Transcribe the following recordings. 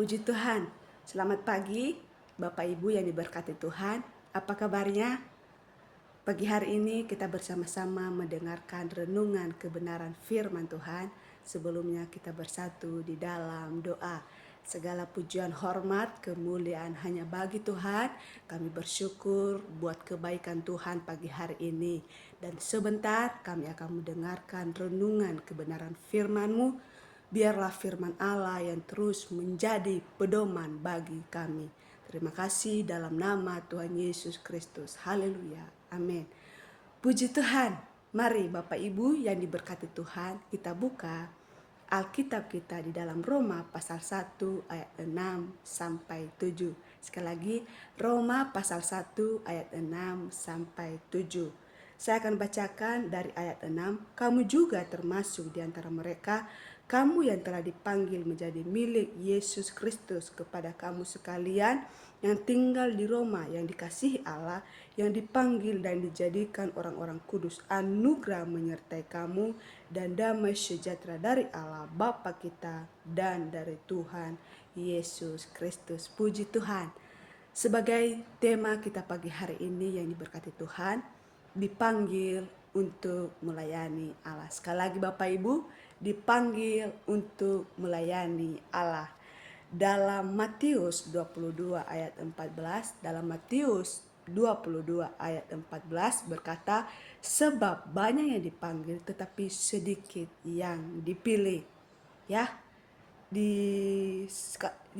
Puji Tuhan, selamat pagi Bapak Ibu yang diberkati Tuhan. Apa kabarnya? Pagi hari ini kita bersama-sama mendengarkan renungan kebenaran firman Tuhan. Sebelumnya kita bersatu di dalam doa. Segala pujian, hormat, kemuliaan hanya bagi Tuhan. Kami bersyukur buat kebaikan Tuhan pagi hari ini. Dan sebentar kami akan mendengarkan renungan kebenaran firman-Mu. Biarlah firman Allah yang terus menjadi pedoman bagi kami. Terima kasih dalam nama Tuhan Yesus Kristus. Haleluya. Amin. Puji Tuhan. Mari Bapak Ibu yang diberkati Tuhan, kita buka Alkitab kita di dalam Roma pasal 1 ayat 6 sampai 7. Sekali lagi, Roma pasal 1 ayat 6 sampai 7. Saya akan bacakan dari ayat 6. Kamu juga termasuk di antara mereka, kamu yang telah dipanggil menjadi milik Yesus Kristus, kepada kamu sekalian yang tinggal di Roma, yang dikasihi Allah, yang dipanggil dan dijadikan orang-orang kudus. Anugerah menyertai kamu dan damai sejahtera dari Allah Bapa kita dan dari Tuhan Yesus Kristus. Puji Tuhan. Sebagai tema kita pagi hari ini yang diberkati Tuhan, dipanggil untuk melayani Allah. Sekali lagi Bapak Ibu, dipanggil untuk melayani Allah. Dalam Matius 22 ayat 14, dalam Matius 22 ayat 14 berkata, sebab banyak yang dipanggil tetapi sedikit yang dipilih. Ya, di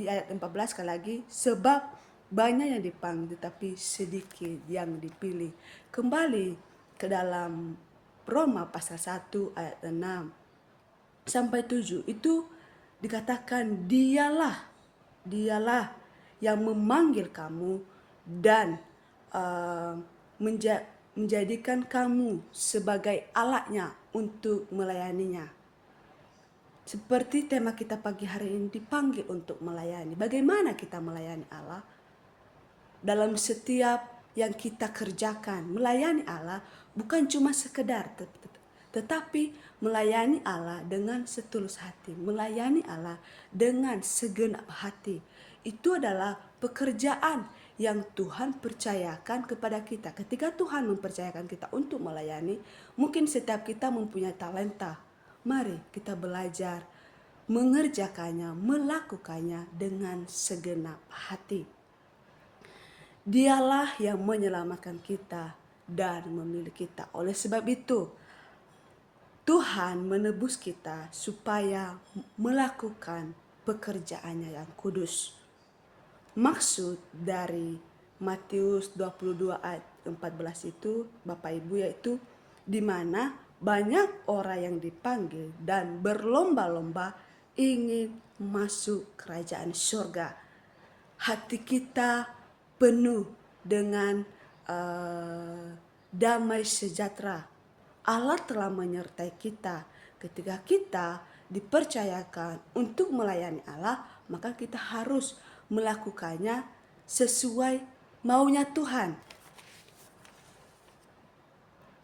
ayat 14 sekali lagi, sebab banyak yang dipanggil tetapi sedikit yang dipilih. Kembali ke dalam Roma pasal 1 ayat 6 sampai 7, itu dikatakan dialah yang memanggil kamu dan menjadikan kamu sebagai alatnya untuk melayaninya. Seperti tema kita pagi hari ini, dipanggil untuk melayani. Bagaimana kita melayani Allah? Dalam setiap yang kita kerjakan, melayani Allah bukan cuma sekedar, tetapi melayani Allah dengan setulus hati, melayani Allah dengan segenap hati. Itu adalah pekerjaan yang Tuhan percayakan kepada kita. Ketika Tuhan mempercayakan kita untuk melayani, mungkin setiap kita mempunyai talenta. Mari kita belajar mengerjakannya, melakukannya dengan segenap hati. Dialah yang menyelamatkan kita dan memilih kita. Oleh sebab itu, Tuhan menebus kita supaya melakukan pekerjaannya yang kudus. Maksud dari Matius 22 ayat 14 itu, Bapak Ibu, yaitu di mana banyak orang yang dipanggil dan berlomba-lomba ingin masuk kerajaan surga. Hati kita penuh dengan damai sejahtera. Allah telah menyertai kita. Ketika kita dipercayakan untuk melayani Allah, maka kita harus melakukannya sesuai maunya Tuhan.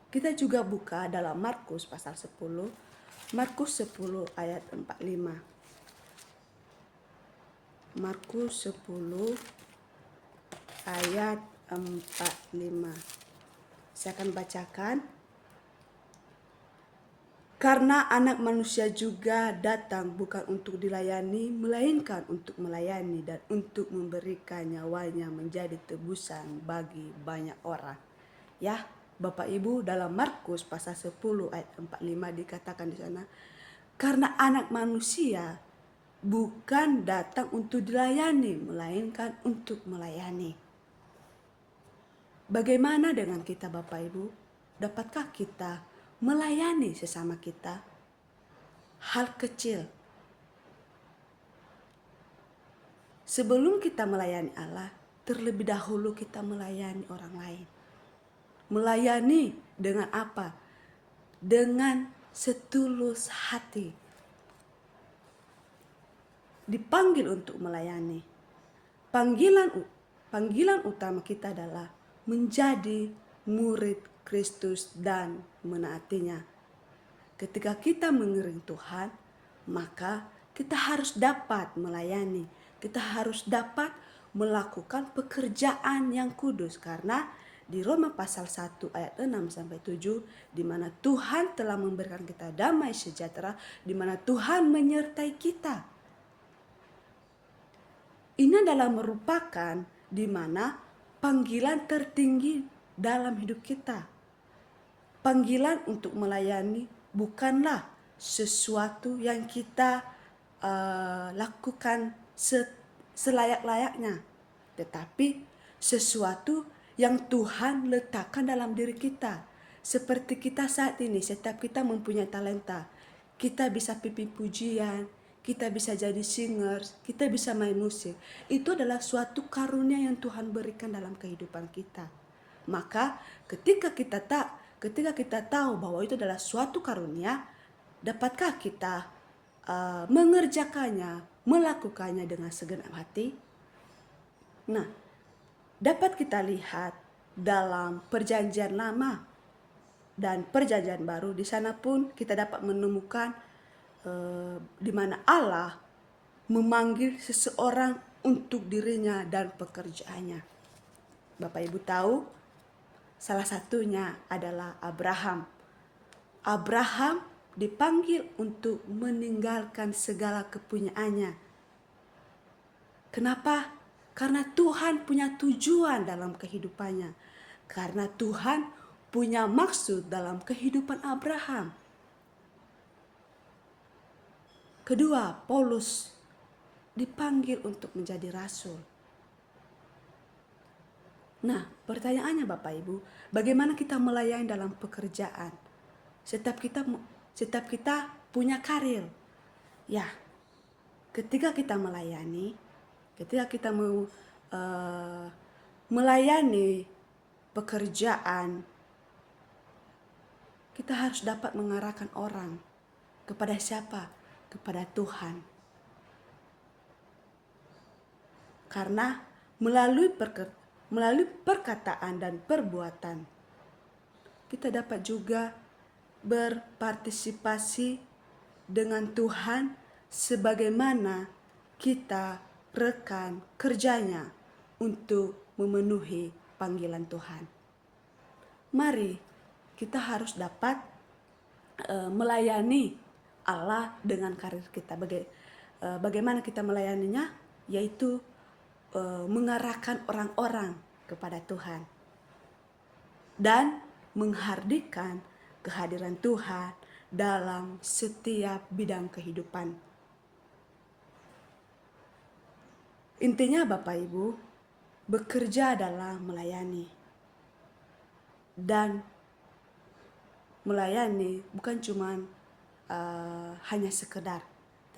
Kita juga buka dalam Markus pasal 10. Markus 10 ayat 45. Markus 10 ayat 45. Saya akan bacakan. Karena anak manusia juga datang bukan untuk dilayani, melainkan untuk melayani dan untuk memberikan nyawanya menjadi tebusan bagi banyak orang. Ya, Bapak Ibu, dalam Markus pasal 10 ayat 45 dikatakan di sana, karena anak manusia bukan datang untuk dilayani, melainkan untuk melayani. Bagaimana dengan kita Bapak Ibu? Dapatkah kita melayani sesama kita? Hal kecil. Sebelum kita melayani Allah, terlebih dahulu kita melayani orang lain. Melayani dengan apa? Dengan setulus hati. Dipanggil untuk melayani. Panggilan utama kita adalah menjadi murid Kristus dan menaatinya. Ketika kita mengiring Tuhan, maka kita harus dapat melayani. kita harus dapat melakukan pekerjaan yang kudus. Karena di Roma pasal 1 ayat 6-7, di mana Tuhan telah memberikan kita damai sejahtera, di mana Tuhan menyertai kita. Ini adalah merupakan di mana panggilan tertinggi dalam hidup kita. Panggilan untuk melayani bukanlah sesuatu yang kita lakukan selayak-layaknya, tetapi sesuatu yang Tuhan letakkan dalam diri kita. Seperti kita saat ini, setiap kita mempunyai talenta. Kita bisa pimpin pujian, kita bisa jadi singers, kita bisa main musik. Itu adalah suatu karunia yang Tuhan berikan dalam kehidupan kita. Maka ketika kita tahu bahwa itu adalah suatu karunia, dapatkah kita mengerjakannya, melakukannya dengan segenap hati? Nah, dapat kita lihat dalam Perjanjian Lama dan Perjanjian Baru, di sana pun kita dapat menemukan di mana Allah memanggil seseorang untuk dirinya dan pekerjaannya. Bapak Ibu tahu, salah satunya adalah Abraham. Abraham dipanggil untuk meninggalkan segala kepunyaannya. Kenapa? Karena Tuhan punya tujuan dalam kehidupannya. Karena Tuhan punya maksud dalam kehidupan Abraham. Kedua, Paulus dipanggil untuk menjadi rasul. Nah, pertanyaannya Bapak Ibu, bagaimana kita melayani dalam pekerjaan? Setiap kita punya karir. Ya, ketika kita melayani, ketika kita melayani pekerjaan, kita harus dapat mengarahkan orang kepada siapa? Kepada Tuhan. Karena melalui perkataan dan perbuatan, kita dapat juga berpartisipasi dengan Tuhan sebagaimana kita rekan kerjanya untuk memenuhi panggilan Tuhan. Mari kita harus dapat melayani Allah dengan karir kita. Bagaimana kita melayaninya? Yaitu mengarahkan orang-orang kepada Tuhan dan menghadirkan kehadiran Tuhan dalam setiap bidang kehidupan. Intinya Bapak Ibu, bekerja adalah melayani. Dan melayani bukan cuma hanya sekedar,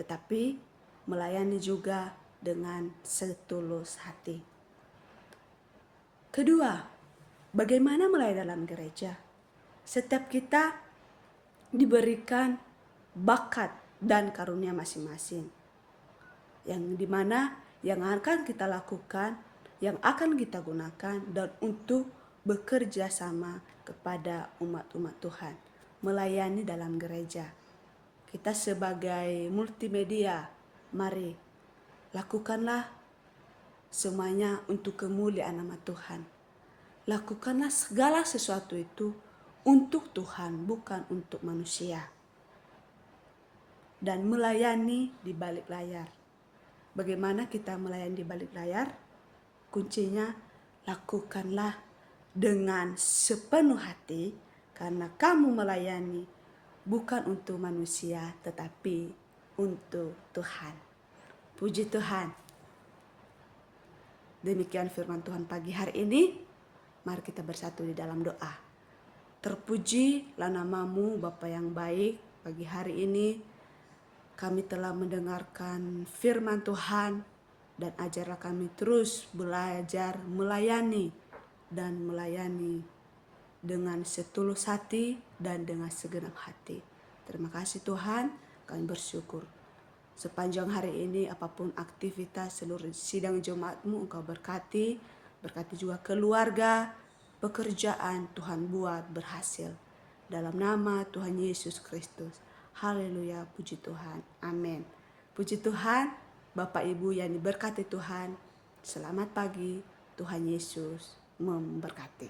tetapi melayani juga dengan setulus hati. Kedua, bagaimana melayani dalam gereja? Setiap kita diberikan bakat dan karunia masing-masing, yang dimana yang akan kita lakukan, yang akan kita gunakan dan untuk bekerja sama kepada umat-umat Tuhan, melayani dalam gereja. Kita sebagai multimedia, mari lakukanlah semuanya untuk kemuliaan nama Tuhan. Lakukanlah segala sesuatu itu untuk Tuhan, bukan untuk manusia. Dan melayani di balik layar. Bagaimana kita melayani di balik layar? Kuncinya, lakukanlah dengan sepenuh hati, karena kamu melayani bukan untuk manusia, tetapi untuk Tuhan. Puji Tuhan. Demikian firman Tuhan pagi hari ini. Mari kita bersatu di dalam doa. Terpujilah namamu Bapa yang baik. Pagi hari ini kami telah mendengarkan firman Tuhan, dan ajarlah kami terus belajar melayani dan melayani dengan setulus hati dan dengan segenap hati. Terima kasih Tuhan, kami bersyukur. Sepanjang hari ini apapun aktivitas seluruh sidang jemaat-Mu Engkau berkati juga keluarga, pekerjaan Tuhan buat berhasil. Dalam nama Tuhan Yesus Kristus. Haleluya, puji Tuhan. Amin. Puji Tuhan, Bapak Ibu yang diberkati Tuhan, selamat pagi, Tuhan Yesus memberkati.